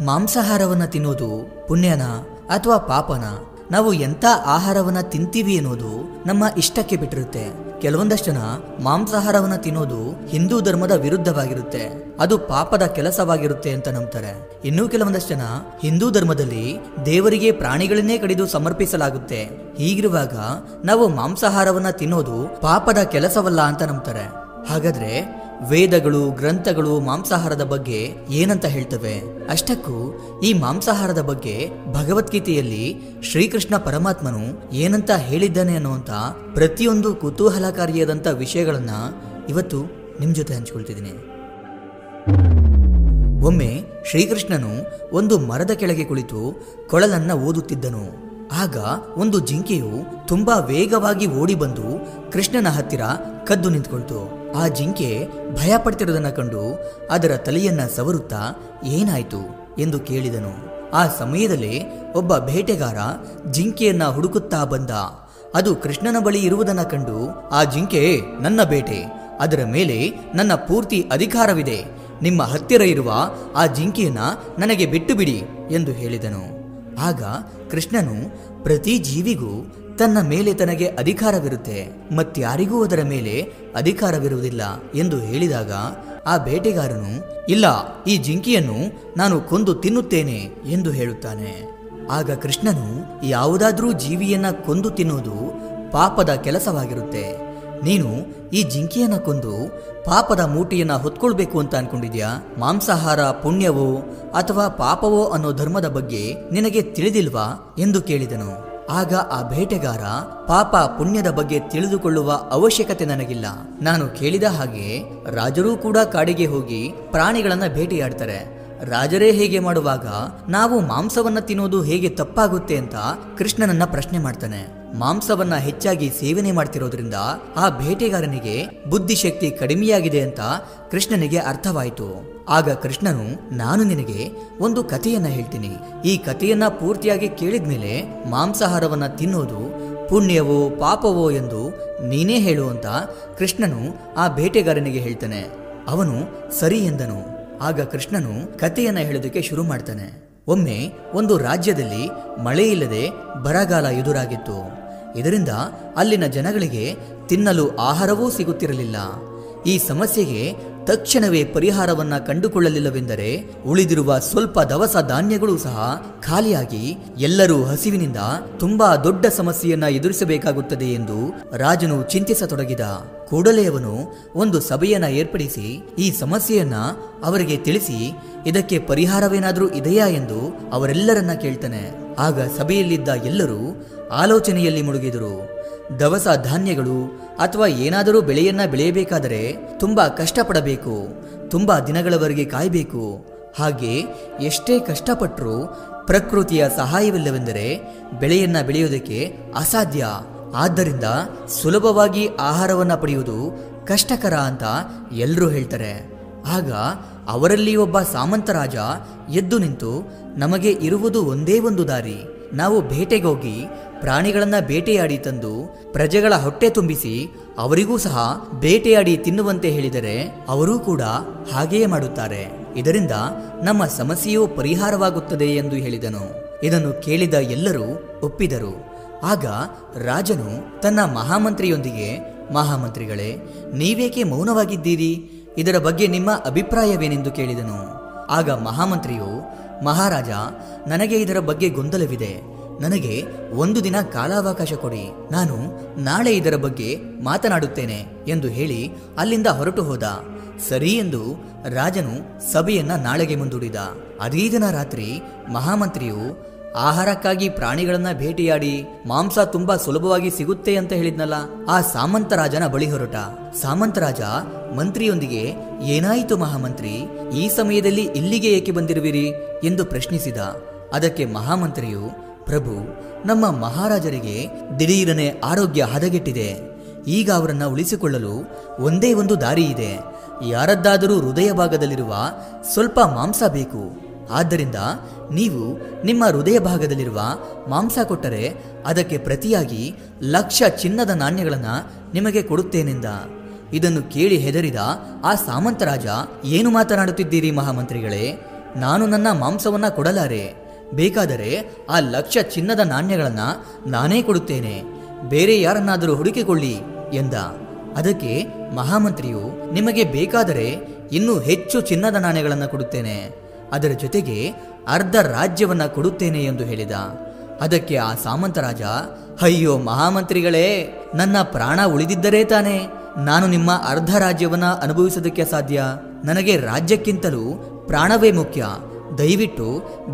ಮಾಂಸಾಹಾರವನ್ನು ತಿನ್ನೋದು ಪುಣ್ಯನ ಅಥವಾ ಪಾಪನ? ನಾವು ಎಂಥ ಆಹಾರವನ್ನು ತಿಂತೀವಿ ಅನ್ನೋದು ನಮ್ಮ ಇಷ್ಟಕ್ಕೆ ಬಿಟ್ಟಿರುತ್ತೆ. ಕೆಲವೊಂದಷ್ಟು ಜನ ಮಾಂಸಾಹಾರವನ್ನು ತಿನ್ನೋದು ಹಿಂದೂ ಧರ್ಮದ ವಿರುದ್ಧವಾಗಿರುತ್ತೆ, ಅದು ಪಾಪದ ಕೆಲಸವಾಗಿರುತ್ತೆ ಅಂತ ನಂಬ್ತಾರೆ. ಇನ್ನೂ ಕೆಲವೊಂದಷ್ಟು ಜನ ಹಿಂದೂ ಧರ್ಮದಲ್ಲಿ ದೇವರಿಗೆ ಪ್ರಾಣಿಗಳನ್ನೇ ಕಡಿದು ಸಮರ್ಪಿಸಲಾಗುತ್ತೆ, ಹೀಗಿರುವಾಗ ನಾವು ಮಾಂಸಾಹಾರವನ್ನು ತಿನ್ನೋದು ಪಾಪದ ಕೆಲಸವಲ್ಲ ಅಂತ ನಂಬ್ತಾರೆ. ಹಾಗಾದ್ರೆ ವೇದಗಳು, ಗ್ರಂಥಗಳು ಮಾಂಸಾಹಾರದ ಬಗ್ಗೆ ಏನಂತ ಹೇಳ್ತವೆ? ಅಷ್ಟಕ್ಕೂ ಈ ಮಾಂಸಾಹಾರದ ಬಗ್ಗೆ ಭಗವದ್ಗೀತೆಯಲ್ಲಿ ಶ್ರೀಕೃಷ್ಣ ಪರಮಾತ್ಮನು ಏನಂತ ಹೇಳಿದ್ದಾನೆ ಅನ್ನುವಂಥ ಪ್ರತಿಯೊಂದು ಕುತೂಹಲಕಾರಿಯಾದಂಥ ವಿಷಯಗಳನ್ನ ಇವತ್ತು ನಿಮ್ ಜೊತೆ ಹಂಚಿಕೊಳ್ತಿದ್ದೀನಿ. ಒಮ್ಮೆ ಶ್ರೀಕೃಷ್ಣನು ಒಂದು ಮರದ ಕೆಳಗೆ ಕುಳಿತು ಕೊಳಲನ್ನ ಓದುತ್ತಿದ್ದನು. ಆಗ ಒಂದು ಜಿಂಕೆಯು ತುಂಬಾ ವೇಗವಾಗಿ ಓಡಿ ಬಂದು ಕೃಷ್ಣನ ಹತ್ತಿರ ಕದ್ದು ನಿಂತ್ಕೊಳ್ತು. ಆ ಜಿಂಕೆ ಭಯ ಪಡ್ತಿರೋದನ್ನ ಕಂಡು ಅದರ ತಲೆಯನ್ನ ಸವರುತ್ತಾ ಏನಾಯ್ತು ಎಂದು ಕೇಳಿದನು. ಆ ಸಮಯದಲ್ಲಿ ಒಬ್ಬ ಬೇಟೆಗಾರ ಜಿಂಕೆಯನ್ನ ಹುಡುಕುತ್ತಾ ಬಂದ. ಅದು ಕೃಷ್ಣನ ಬಳಿ ಇರುವುದನ್ನ ಕಂಡು ಆ ಜಿಂಕೆ ನನ್ನ ಬೇಟೆ, ಅದರ ಮೇಲೆ ನನ್ನ ಪೂರ್ತಿ ಅಧಿಕಾರವಿದೆ, ನಿಮ್ಮ ಹತ್ತಿರ ಇರುವ ಆ ಜಿಂಕೆಯನ್ನ ನನಗೆ ಬಿಟ್ಟು ಬಿಡಿ ಎಂದು ಹೇಳಿದನು. ಆಗ ಕೃಷ್ಣನು ಪ್ರತಿ ಜೀವಿಗೂ ತನ್ನ ಮೇಲೆ ತನಗೆ ಅಧಿಕಾರವಿರುತ್ತೆ, ಮತ್ಯಾರಿಗೂ ಅದರ ಮೇಲೆ ಅಧಿಕಾರವಿರುವುದಿಲ್ಲ ಎಂದು ಹೇಳಿದಾಗ ಆ ಬೇಟೆಗಾರನು ಇಲ್ಲ, ಈ ಜಿಂಕೆಯನ್ನು ನಾನು ಕೊಂದು ತಿನ್ನುತ್ತೇನೆ ಎಂದು ಹೇಳುತ್ತಾನೆ. ಆಗ ಕೃಷ್ಣನು ಯಾವುದಾದ್ರೂ ಜೀವಿಯನ್ನ ಕೊಂದು ತಿನ್ನುವುದು ಪಾಪದ ಕೆಲಸವಾಗಿರುತ್ತೆ. ನೀನು ಈ ಜಿಂಕೆಯನ್ನ ಕೊಂದು ಪಾಪದ ಮೂಟೆಯನ್ನ ಹೊತ್ಕೊಳ್ಬೇಕು ಅಂತ ಅನ್ಕೊಂಡಿದ್ಯಾ? ಮಾಂಸಾಹಾರ ಪುಣ್ಯವೋ ಅಥವಾ ಪಾಪವೋ ಅನ್ನೋ ಧರ್ಮದ ಬಗ್ಗೆ ನಿನಗೆ ತಿಳಿದಿಲ್ವಾ ಎಂದು ಕೇಳಿದನು. ಆಗ ಆ ಬೇಟೆಗಾರ, ಪಾಪ ಪುಣ್ಯದ ಬಗ್ಗೆ ತಿಳಿದುಕೊಳ್ಳುವ ಅವಶ್ಯಕತೆ ನನಗಿಲ್ಲ. ನಾನು ಕೇಳಿದ ಹಾಗೆ ರಾಜರೂ ಕೂಡ ಕಾಡಿಗೆ ಹೋಗಿ ಪ್ರಾಣಿಗಳನ್ನ ಬೇಟೆಯಾಡ್ತಾರೆ. ರಾಜರೇ ಹೇಗೆ ಮಾಡುವಾಗ ನಾವು ಮಾಂಸವನ್ನ ತಿನ್ನೋದು ಹೇಗೆ ತಪ್ಪಾಗುತ್ತೆ ಅಂತ ಕೃಷ್ಣನನ್ನ ಪ್ರಶ್ನೆ ಮಾಡ್ತಾನೆ. ಮಾಂಸವನ್ನ ಹೆಚ್ಚಾಗಿ ಸೇವನೆ ಮಾಡ್ತಿರೋದ್ರಿಂದ ಆ ಬೇಟೆಗಾರನಿಗೆ ಬುದ್ಧಿಶಕ್ತಿ ಕಡಿಮೆಯಾಗಿದೆ ಅಂತ ಕೃಷ್ಣನಿಗೆ ಅರ್ಥವಾಯಿತು. ಆಗ ಕೃಷ್ಣನು, ನಾನು ನಿನಗೆ ಒಂದು ಕಥೆಯನ್ನ ಹೇಳ್ತೀನಿ, ಈ ಕಥೆಯನ್ನ ಪೂರ್ತಿಯಾಗಿ ಕೇಳಿದ್ಮೇಲೆ ಮಾಂಸಾಹಾರವನ್ನ ತಿನ್ನೋದು ಪುಣ್ಯವೋ ಪಾಪವೋ ಎಂದು ನೀನೇ ಹೇಳು ಅಂತ ಕೃಷ್ಣನು ಆ ಬೇಟೆಗಾರನಿಗೆ ಹೇಳ್ತಾನೆ. ಅವನು ಸರಿ ಎಂದನು. ಆಗ ಕೃಷ್ಣನು ಕಥೆಯನ್ನ ಹೇಳೋದಕ್ಕೆ ಶುರು ಮಾಡ್ತಾನೆ. ಒಮ್ಮೆ ಒಂದು ರಾಜ್ಯದಲ್ಲಿ ಮಳೆ ಇಲ್ಲದೆ ಬರಗಾಲ ಎದುರಾಗಿತ್ತು. ಇದರಿಂದ ಅಲ್ಲಿನ ಜನಗಳಿಗೆ ತಿನ್ನಲು ಆಹಾರವೂ ಸಿಗುತ್ತಿರಲಿಲ್ಲ. ಈ ಸಮಸ್ಯೆಗೆ ತಕ್ಷಣವೇ ಪರಿಹಾರವನ್ನ ಕಂಡುಕೊಳ್ಳಲಿಲ್ಲವೆಂದರೆ ಉಳಿದಿರುವ ಸ್ವಲ್ಪ ದವಸ ಧಾನ್ಯಗಳು ಸಹ ಖಾಲಿಯಾಗಿ ಎಲ್ಲರೂ ಹಸಿವಿನಿಂದ ತುಂಬಾ ದೊಡ್ಡ ಸಮಸ್ಯೆಯನ್ನ ಎದುರಿಸಬೇಕಾಗುತ್ತದೆ ಎಂದು ರಾಜನು ಚಿಂತಿಸತೊಡಗಿದ. ಕೂಡಲೇ ಅವನು ಒಂದು ಸಭೆಯನ್ನ ಏರ್ಪಡಿಸಿ ಈ ಸಮಸ್ಯೆಯನ್ನ ಅವರಿಗೆ ತಿಳಿಸಿ ಇದಕ್ಕೆ ಪರಿಹಾರವೇನಾದ್ರೂ ಇದೆಯಾ ಎಂದು ಅವರೆಲ್ಲರನ್ನ ಕೇಳ್ತಾನೆ. ಆಗ ಸಭೆಯಲ್ಲಿದ್ದ ಎಲ್ಲರೂ ಆಲೋಚನೆಯಲ್ಲಿ ಮುಳುಗಿದರು. ದವಸ ಧಾನ್ಯಗಳು ಅಥವಾ ಏನಾದರೂ ಬೆಳೆಯನ್ನ ಬೆಳೆಯಬೇಕಾದರೆ ತುಂಬಾ ಕಷ್ಟಪಡಬೇಕು, ತುಂಬಾ ದಿನಗಳವರೆಗೆ ಕಾಯಬೇಕು. ಹಾಗೆ ಎಷ್ಟೇ ಕಷ್ಟಪಟ್ಟರೂ ಪ್ರಕೃತಿಯ ಸಹಾಯವಿಲ್ಲವೆಂದರೆ ಬೆಳೆಯನ್ನ ಬೆಳೆಯುವುದಕ್ಕೆ ಅಸಾಧ್ಯ. ಆದ್ದರಿಂದ ಸುಲಭವಾಗಿ ಆಹಾರವನ್ನ ಪಡೆಯುವುದು ಕಷ್ಟಕರ ಅಂತ ಎಲ್ಲರೂ ಹೇಳ್ತಾರೆ. ಆಗ ಅವರಲ್ಲಿ ಒಬ್ಬ ಸಾಮಂತ ರಾಜ ಎದ್ದು ನಿಂತು, ನಮಗೆ ಇರುವುದು ಒಂದೇ ಒಂದು ದಾರಿ, ನಾವು ಬೇಟೆಗೋಗಿ ಪ್ರಾಣಿಗಳನ್ನ ಬೇಟೆಯಾಡಿ ತಂದು ಪ್ರಜೆಗಳ ಹೊಟ್ಟೆ ತುಂಬಿಸಿ ಅವರಿಗೂ ಸಹ ಬೇಟೆಯಾಡಿ ತಿನ್ನುವಂತೆ ಹೇಳಿದರೆ ಅವರೂ ಕೂಡ ಹಾಗೆಯೇ ಮಾಡುತ್ತಾರೆ. ಇದರಿಂದ ನಮ್ಮ ಸಮಸ್ಯೆಯೂ ಪರಿಹಾರವಾಗುತ್ತದೆ ಎಂದು ಹೇಳಿದನು. ಇದನ್ನು ಕೇಳಿದ ಎಲ್ಲರೂ ಒಪ್ಪಿದರು. ಆಗ ರಾಜನು ತನ್ನ ಮಹಾಮಂತ್ರಿಯೊಂದಿಗೆ, ಮಹಾಮಂತ್ರಿಗಳೇ, ನೀವೇಕೆ ಮೌನವಾಗಿದ್ದೀರಿ? ಇದರ ಬಗ್ಗೆ ನಿಮ್ಮ ಅಭಿಪ್ರಾಯವೇನೆಂದು ಕೇಳಿದನು. ಆಗ ಮಹಾಮಂತ್ರಿಯು, ಮಹಾರಾಜ, ನನಗೆ ಇದರ ಬಗ್ಗೆ ಗೊಂದಲವಿದೆ, ನನಗೆ ಒಂದು ದಿನ ಕಾಲಾವಕಾಶ ಕೊಡಿ, ನಾನು ನಾಳೆ ಇದರ ಬಗ್ಗೆ ಮಾತನಾಡುತ್ತೇನೆ ಎಂದು ಹೇಳಿ ಅಲ್ಲಿಂದ ಹೊರಟು ಹೋದ. ಸರಿ ಎಂದು ರಾಜನು ಸಭೆಯನ್ನ ನಾಳೆಗೆ ಮುಂದೂಡಿದ. ಅದೇ ದಿನ ರಾತ್ರಿ ಮಹಾಮಂತ್ರಿಯು ಆಹಾರಕ್ಕಾಗಿ ಪ್ರಾಣಿಗಳನ್ನ ಭೇಟಿಯಾಡಿ ಮಾಂಸ ತುಂಬಾ ಸುಲಭವಾಗಿ ಸಿಗುತ್ತೆ ಅಂತ ಹೇಳಿದ್ನಲ್ಲ, ಆ ಸಾಮಂತ ರಾಜನ ಬಳಿ ಹೊರಟ. ಸಾಮಂತ ರಾಜ ಮಂತ್ರಿಯೊಂದಿಗೆ, ಏನಾಯಿತು ಮಹಾಮಂತ್ರಿ, ಈ ಸಮಯದಲ್ಲಿ ಇಲ್ಲಿಗೆ ಏಕೆ ಬಂದಿರುವಿರಿ ಎಂದು ಪ್ರಶ್ನಿಸಿದ. ಅದಕ್ಕೆ ಮಹಾಮಂತ್ರಿಯು, ಪ್ರಭು, ನಮ್ಮ ಮಹಾರಾಜರಿಗೆ ದಿಢೀರನೆ ಆರೋಗ್ಯ ಹದಗೆಟ್ಟಿದೆ. ಈಗ ಅವರನ್ನ ಉಳಿಸಿಕೊಳ್ಳಲು ಒಂದೇ ಒಂದು ದಾರಿ ಇದೆ. ಯಾರದ್ದಾದರೂ ಹೃದಯ ಭಾಗದಲ್ಲಿರುವ ಸ್ವಲ್ಪ ಮಾಂಸ ಬೇಕು. ಆದ್ದರಿಂದ ನೀವು ನಿಮ್ಮ ಹೃದಯ ಭಾಗದಲ್ಲಿರುವ ಮಾಂಸ ಕೊಟ್ಟರೆ ಅದಕ್ಕೆ ಪ್ರತಿಯಾಗಿ 1,00,000 ಚಿನ್ನದ ನಾಣ್ಯಗಳನ್ನು ನಿಮಗೆ ಕೊಡುತ್ತೇನೆಂದ. ಇದನ್ನು ಕೇಳಿ ಹೆದರಿದ ಆ ಸಾಮಂತ ರಾಜ, ಏನು ಮಾತನಾಡುತ್ತಿದ್ದೀರಿ ಮಹಾಮಂತ್ರಿಗಳೇ, ನಾನು ನನ್ನ ಮಾಂಸವನ್ನ ಕೊಡಲಾರೆ. ಬೇಕಾದರೆ ಆ 1,00,000 ಚಿನ್ನದ ನಾಣ್ಯಗಳನ್ನ ನಾನೇ ಕೊಡುತ್ತೇನೆ. ಬೇರೆ ಯಾರನ್ನಾದರೂ ಹುಡುಕಿಕೊಳ್ಳಿ ಎಂದ. ಅದಕ್ಕೆ ಮಹಾಮಂತ್ರಿಯು, ನಿಮಗೆ ಬೇಕಾದರೆ ಇನ್ನೂ ಹೆಚ್ಚು ಚಿನ್ನದ ನಾಣ್ಯಗಳನ್ನು ಕೊಡುತ್ತೇನೆ, ಅದರ ಜೊತೆಗೆ ಅರ್ಧ ರಾಜ್ಯವನ್ನ ಕೊಡುತ್ತೇನೆ ಎಂದು ಹೇಳಿದ. ಅದಕ್ಕೆ ಆ ಸಾಮಂತ ರಾಜ, ಅಯ್ಯೋ ಮಹಾಮಂತ್ರಿಗಳೇ, ನನ್ನ ಪ್ರಾಣ ಉಳಿದಿದ್ದರೆ ತಾನೇ ನಾನು ನಿಮ್ಮ ಅರ್ಧ ರಾಜ್ಯವನ್ನ ಅನುಭವಿಸೋದಕ್ಕೆ ಸಾಧ್ಯ. ನನಗೆ ರಾಜ್ಯಕ್ಕಿಂತಲೂ ಪ್ರಾಣವೇ ಮುಖ್ಯ. ದಯವಿಟ್ಟು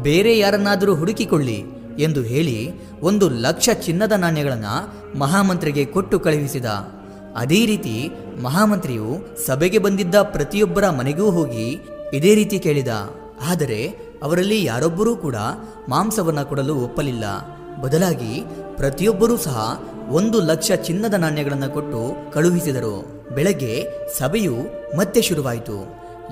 ಬೇರೆ ಯಾರನ್ನಾದರೂ ಹುಡುಕಿಕೊಳ್ಳಿ ಎಂದು ಹೇಳಿ 1,00,000 ಚಿನ್ನದ ನಾಣ್ಯಗಳನ್ನು ಮಹಾಮಂತ್ರಿಗೆ ಕೊಟ್ಟು ಕಳುಹಿಸಿದ. ಅದೇ ರೀತಿ ಮಹಾಮಂತ್ರಿಯು ಸಭೆಗೆ ಬಂದಿದ್ದ ಪ್ರತಿಯೊಬ್ಬರ ಮನೆಗೂ ಹೋಗಿ ಇದೇ ರೀತಿ ಕೇಳಿದ. ಆದರೆ ಅವರಲ್ಲಿ ಯಾರೊಬ್ಬರೂ ಕೂಡ ಮಾಂಸವನ್ನು ಕೊಡಲು ಒಪ್ಪಲಿಲ್ಲ. ಬದಲಾಗಿ ಪ್ರತಿಯೊಬ್ಬರೂ ಸಹ 1,00,000 ಚಿನ್ನದ ನಾಣ್ಯಗಳನ್ನು ಕೊಟ್ಟು ಕಳುಹಿಸಿದರು. ಬೆಳಗ್ಗೆ ಸಭೆಯು ಮತ್ತೆ ಶುರುವಾಯಿತು.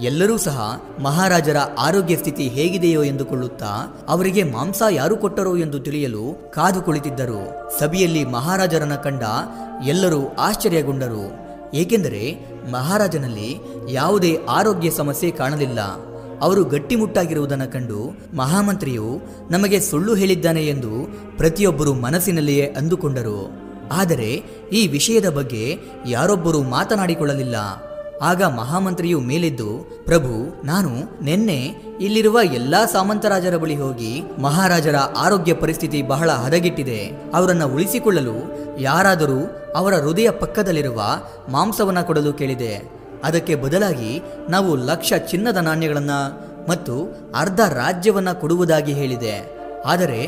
ಎಲ್ಲರೂ ಸಹ ಮಹಾರಾಜರ ಆರೋಗ್ಯ ಸ್ಥಿತಿ ಹೇಗಿದೆಯೋ ಎಂದುಕೊಳ್ಳುತ್ತಾ ಅವರಿಗೆ ಮಾಂಸ ಯಾರು ಕೊಟ್ಟರೋ ಎಂದು ತಿಳಿಯಲು ಕಾದು ಕುಳಿತಿದ್ದರು. ಸಭೆಯಲ್ಲಿ ಮಹಾರಾಜರನ್ನ ಕಂಡ ಎಲ್ಲರೂ ಆಶ್ಚರ್ಯಗೊಂಡರು. ಏಕೆಂದರೆ ಮಹಾರಾಜನಲ್ಲಿ ಯಾವುದೇ ಆರೋಗ್ಯ ಸಮಸ್ಯೆ ಕಾಣಲಿಲ್ಲ. ಅವರು ಗಟ್ಟಿಮುಟ್ಟಾಗಿರುವುದನ್ನು ಕಂಡು ಮಹಾಮಂತ್ರಿಯು ನಮಗೆ ಸುಳ್ಳು ಹೇಳಿದ್ದಾನೆ ಎಂದು ಪ್ರತಿಯೊಬ್ಬರು ಮನಸ್ಸಿನಲ್ಲಿಯೇ ಅಂದುಕೊಂಡರು. ಆದರೆ ಈ ವಿಷಯದ ಬಗ್ಗೆ ಯಾರೊಬ್ಬರೂ ಮಾತನಾಡಿಕೊಳ್ಳಲಿಲ್ಲ. ಆಗ ಮಹಾಮಂತ್ರಿಯು ಮೇಲೆದ್ದು, ಪ್ರಭು, ನಾನು ನಿನ್ನೆ ಇಲ್ಲಿರುವ ಎಲ್ಲಾ ಸಾಮಂತರಾಜರ ಬಳಿ ಹೋಗಿ ಮಹಾರಾಜರ ಆರೋಗ್ಯ ಪರಿಸ್ಥಿತಿ ಬಹಳ ಹದಗೆಟ್ಟಿದೆ, ಅವರನ್ನು ಉಳಿಸಿಕೊಳ್ಳಲು ಯಾರಾದರೂ ಅವರ ಹೃದಯ ಪಕ್ಕದಲ್ಲಿರುವ ಮಾಂಸವನ್ನು ಕೊಡಲು ಕೇಳಿದೆ. ಅದಕ್ಕೆ ಬದಲಾಗಿ ನಾವು 1,00,000 ಚಿನ್ನದ ನಾಣ್ಯಗಳನ್ನು ಮತ್ತು ಅರ್ಧ ರಾಜ್ಯವನ್ನ ಕೊಡುವುದಾಗಿ ಹೇಳಿದೆ. ಆದರೆ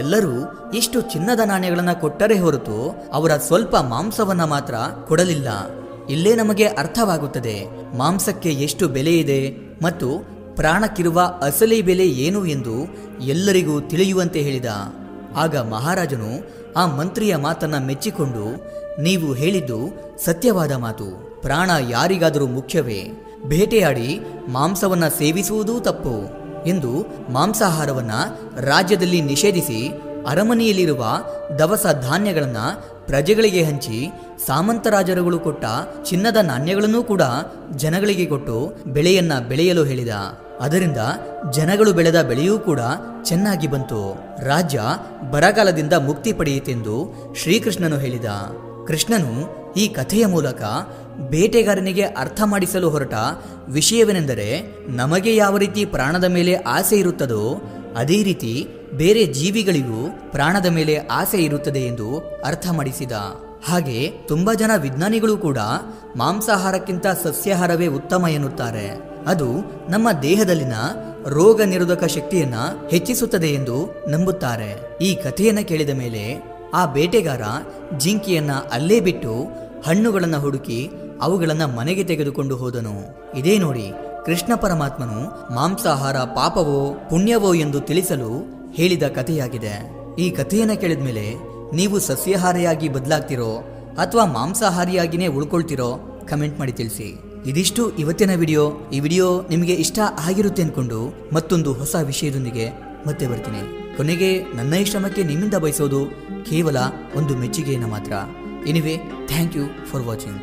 ಎಲ್ಲರೂ ಇಷ್ಟು ಚಿನ್ನದ ನಾಣ್ಯಗಳನ್ನು ಕೊಟ್ಟರೆ ಹೊರತು ಅವರ ಸ್ವಲ್ಪ ಮಾಂಸವನ್ನ ಮಾತ್ರ ಕೊಡಲಿಲ್ಲ. ಇಲ್ಲೇ ನಮಗೆ ಅರ್ಥವಾಗುತ್ತದೆ ಮಾಂಸಕ್ಕೆ ಎಷ್ಟು ಬೆಲೆ ಇದೆ ಮತ್ತು ಪ್ರಾಣಕ್ಕಿರುವ ಅಸಲಿ ಬೆಲೆ ಏನು ಎಂದು ಎಲ್ಲರಿಗೂ ತಿಳಿಯುವಂತೆ ಹೇಳಿದ. ಆಗ ಮಹಾರಾಜನು ಆ ಮಂತ್ರಿಯ ಮಾತನ್ನ ಮೆಚ್ಚಿಕೊಂಡು, ನೀವು ಹೇಳಿದ್ದು ಸತ್ಯವಾದ ಮಾತು. ಪ್ರಾಣ ಯಾರಿಗಾದರೂ ಮುಖ್ಯವೇ? ಬೇಟೆಯಾಡಿ ಮಾಂಸವನ್ನ ಸೇವಿಸುವುದೂ ತಪ್ಪು ಎಂದು ಮಾಂಸಾಹಾರವನ್ನ ರಾಜ್ಯದಲ್ಲಿ ನಿಷೇಧಿಸಿ ಅರಮನೆಯಲ್ಲಿರುವ ದವಸ ಧಾನ್ಯಗಳನ್ನ ಪ್ರಜೆಗಳಿಗೆ ಹಂಚಿ ಸಾಮಂತರಾಜರುಗಳು ಕೊಟ್ಟ ಚಿನ್ನದ ನಾಣ್ಯಗಳನ್ನೂ ಕೂಡ ಜನಗಳಿಗೆ ಕೊಟ್ಟು ಬೆಳೆಯನ್ನ ಬೆಳೆಯಲು ಹೇಳಿದ. ಅದರಿಂದ ಜನಗಳು ಬೆಳೆದ ಬೆಳೆಯೂ ಕೂಡ ಚೆನ್ನಾಗಿ ಬಂತು. ರಾಜ್ಯ ಬರಗಾಲದಿಂದ ಮುಕ್ತಿ ಪಡೆಯಿತೆಂದು ಶ್ರೀಕೃಷ್ಣನು ಹೇಳಿದ. ಕೃಷ್ಣನು ಈ ಕಥೆಯ ಮೂಲಕ ಬೇಟೆಗಾರನಿಗೆ ಅರ್ಥ ಮಾಡಿಸಲು ಹೊರಟ ವಿಷಯವೇನೆಂದರೆ, ನಮಗೆ ಯಾವ ರೀತಿ ಪ್ರಾಣದ ಮೇಲೆ ಆಸೆ ಇರುತ್ತದೋ ಅದೇ ರೀತಿ ಬೇರೆ ಜೀವಿಗಳಿಗೂ ಪ್ರಾಣದ ಮೇಲೆ ಆಸೆ ಇರುತ್ತದೆ ಎಂದು ಅರ್ಥ ಮಾಡಿಸಿದ. ಹಾಗೆ ತುಂಬಾ ಜನ ವಿಜ್ಞಾನಿಗಳು ಕೂಡ ಮಾಂಸಾಹಾರಕ್ಕಿಂತ ಸಸ್ಯಾಹಾರವೇ ಉತ್ತಮ ಎನ್ನುತ್ತಾರೆ. ಅದು ನಮ್ಮ ದೇಹದಲ್ಲಿನ ರೋಗ ನಿರೋಧಕ ಶಕ್ತಿಯನ್ನ ಹೆಚ್ಚಿಸುತ್ತದೆ ಎಂದು ನಂಬುತ್ತಾರೆ. ಈ ಕಥೆಯನ್ನ ಕೇಳಿದ ಮೇಲೆ ಆ ಬೇಟೆಗಾರ ಜಿಂಕೆಯನ್ನ ಅಲ್ಲೇ ಬಿಟ್ಟು ಹಣ್ಣುಗಳನ್ನ ಹುಡುಕಿ ಅವುಗಳನ್ನ ಮನೆಗೆ ತೆಗೆದುಕೊಂಡು ಹೋದನು. ಇದೇ ನೋಡಿ ಕೃಷ್ಣ ಪರಮಾತ್ಮನು ಮಾಂಸಾಹಾರ ಪಾಪವೋ ಪುಣ್ಯವೋ ಎಂದು ತಿಳಿಸಲು ಹೇಳಿದ ಕಥೆಯಾಗಿದೆ. ಈ ಕಥೆಯನ್ನ ಕೇಳಿದ ಮೇಲೆ ನೀವು ಸಸ್ಯಾಹಾರಿಯಾಗಿ ಬದಲಾಗ್ತಿರೋ ಅಥವಾ ಮಾಂಸಾಹಾರಿಯಾಗಿನೇ ಉಳ್ಕೊಳ್ತಿರೋ ಕಮೆಂಟ್ ಮಾಡಿ ತಿಳಿಸಿ. ಇದಿಷ್ಟು ಇವತ್ತಿನ ವಿಡಿಯೋ. ಈ ವಿಡಿಯೋ ನಿಮಗೆ ಇಷ್ಟ ಆಗಿರುತ್ತೆ ಅನ್ಕೊಂಡು ಮತ್ತೊಂದು ಹೊಸ ವಿಷಯದೊಂದಿಗೆ ಮತ್ತೆ ಬರ್ತೀನಿ. ಕೊನೆಗೆ ನನ್ನ ಈ ಶ್ರಮಕ್ಕೆ ನಿಮ್ಮಿಂದ ಬಯಸೋದು ಕೇವಲ ಒಂದು ಮೆಚ್ಚುಗೆಯನ್ನು ಮಾತ್ರ. Anyway, thank you for watching.